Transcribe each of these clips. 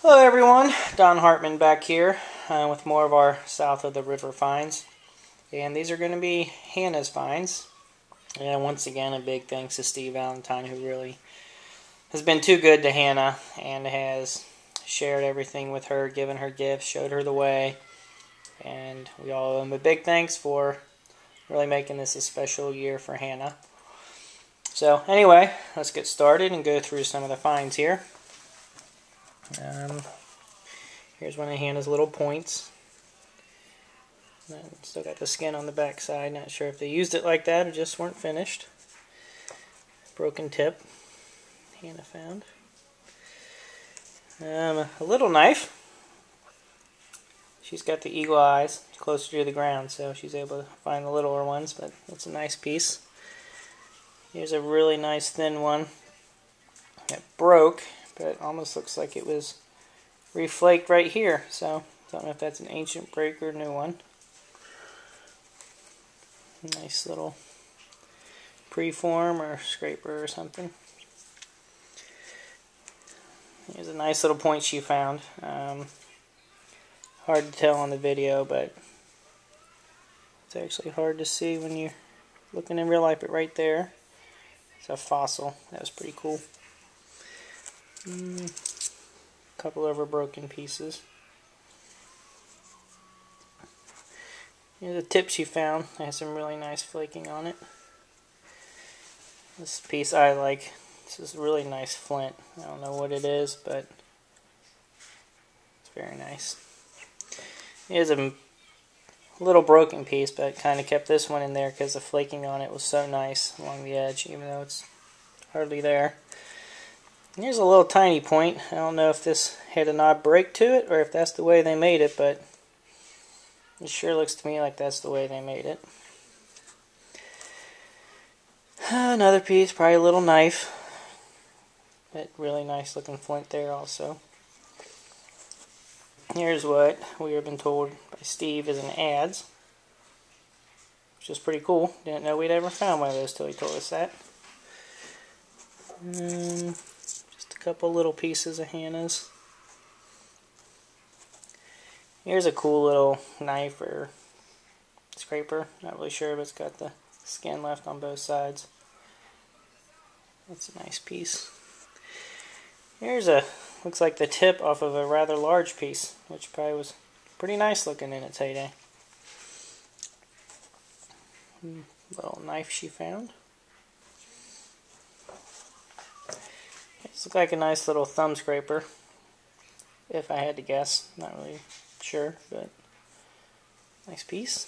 Hello everyone, Don Hartman back here with more of our South of the River finds. And these are going to be Hannah's finds. And once again, a big thanks to Steve Valentine, who really has been too good to Hannah and has shared everything with her, given her gifts, showed her the way. And we all owe him a big thanks for really making this a special year for Hannah. So anyway, let's get started and go through some of the finds here. Here's one of Hannah's little points. Still got the skin on the back side. Not sure if they used it like that or just weren't finished. Broken tip Hannah found. A little knife. She's got the eagle eyes closer to the ground, so she's able to find the littler ones, but it's a nice piece. Here's a really nice thin one. It broke, but it almost looks like it was reflaked right here, so I don't know if that's an ancient break or a new one. Nice little preform or scraper or something. Here's a nice little point she found. Hard to tell on the video, but it's actually hard to see when you're looking in real life. But right there, it's a fossil. That was pretty cool. Couple of broken pieces. Here's a tip she found. It has some really nice flaking on it. This piece I like. This is really nice flint. I don't know what it is, but it's very nice. Here's a little broken piece, but kind of kept this one in there because the flaking on it was so nice along the edge, even though it's hardly there. And here's a little tiny point. I don't know if this had an odd break to it or if that's the way they made it, but it sure looks to me like that's the way they made it. Another piece, probably a little knife. But really nice looking flint there also. Here's what we have been told by Steve is an adze, which is pretty cool. Didn't know we'd ever found one of those till he told us that. Just a couple little pieces of Hannah's. Here's a cool little knife or scraper. Not really sure, but it's got the skin left on both sides. That's a nice piece. Here's looks like the tip off of a rather large piece, which probably was pretty nice looking in its heyday. Little knife she found. This looks like a nice little thumb scraper, if I had to guess. Not really sure, but nice piece.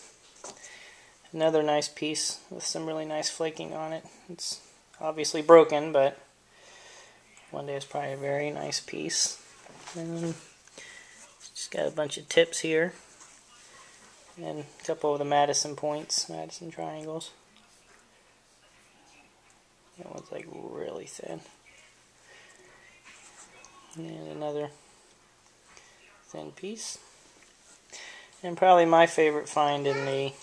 Another nice piece with some really nice flaking on it. It's obviously broken, but one day it's probably a very nice piece. And just got a bunch of tips here, and a couple of the Madison points, Madison triangles. That one's like really thin. And another thin piece. And probably my favorite find in the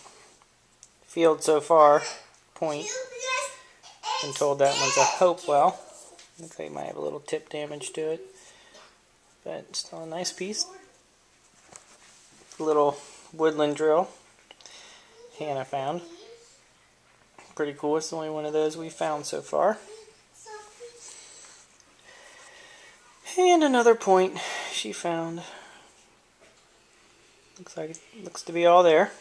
field so far, point. Been told that one's a Hopewell. Looks like it might have a little tip damage to it, but still a nice piece. Little woodland drill Hannah found. Pretty cool. It's the only one of those we've found so far. And another point she found. Looks to be all there.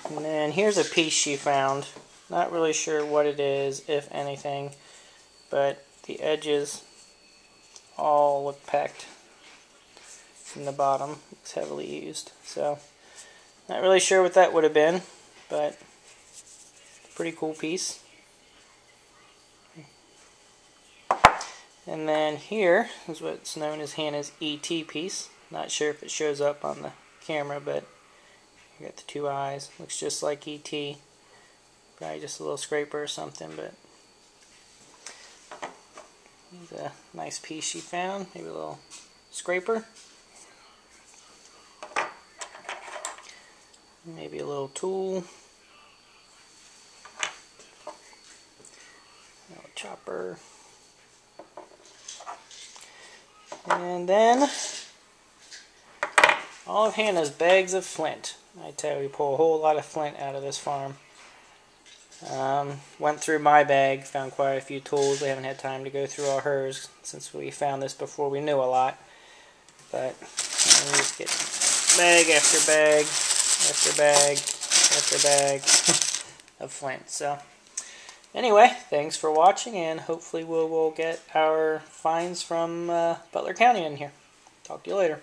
And then here's a piece she found. Not really sure what it is, if anything, but the edges all look packed from the bottom. It's heavily used, so not really sure what that would have been, but pretty cool piece. And then here is what's known as Hannah's E.T. piece. Not sure if it shows up on the camera, but you got the two eyes. Looks just like E.T. Probably just a little scraper or something, but it's a nice piece she found. Maybe a little scraper. Maybe a little tool. A little chopper. And then all of Hannah's bags of flint. I tell you, we pull a whole lot of flint out of this farm. Went through my bag, found quite a few tools. We haven't had time to go through all hers since we found this before we knew a lot. But we just get bag after bag after bag after bag of flint. So anyway, thanks for watching, and hopefully we'll get our finds from Butler County in here. Talk to you later.